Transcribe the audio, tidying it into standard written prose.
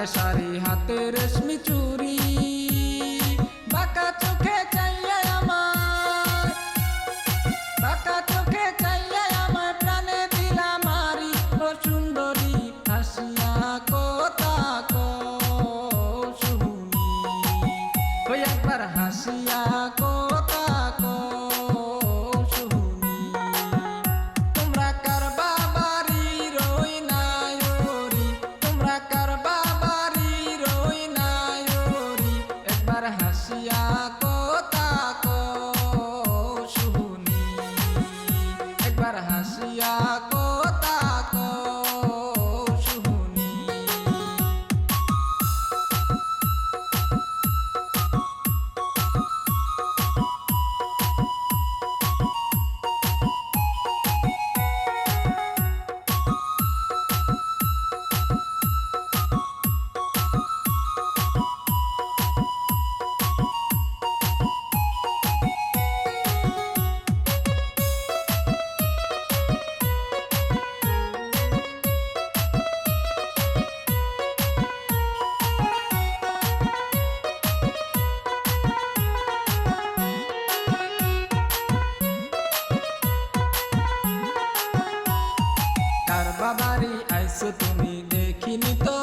গলায় শাড়ি হাতে রেশমি চুড়ি, বাঁকা চোখে চাইয়া আমার, বাঁকা চোখে চাইয়া আমার প্রাণে দিলা মারি। ও সুন্দরী হাসিয়া কথা কও শুনি, ওই একবার হাসিয়া কথা কও শুনি। তোমরা কার বাবারি রই নায়রি, তোমরা কার বাবারি রই নায়রি, একবার হাসিয়া কথা কও শুনি, একবার হাসিয়া কথা কও শুনি। কার বাবারি আইছো তুমি দেখিনি তো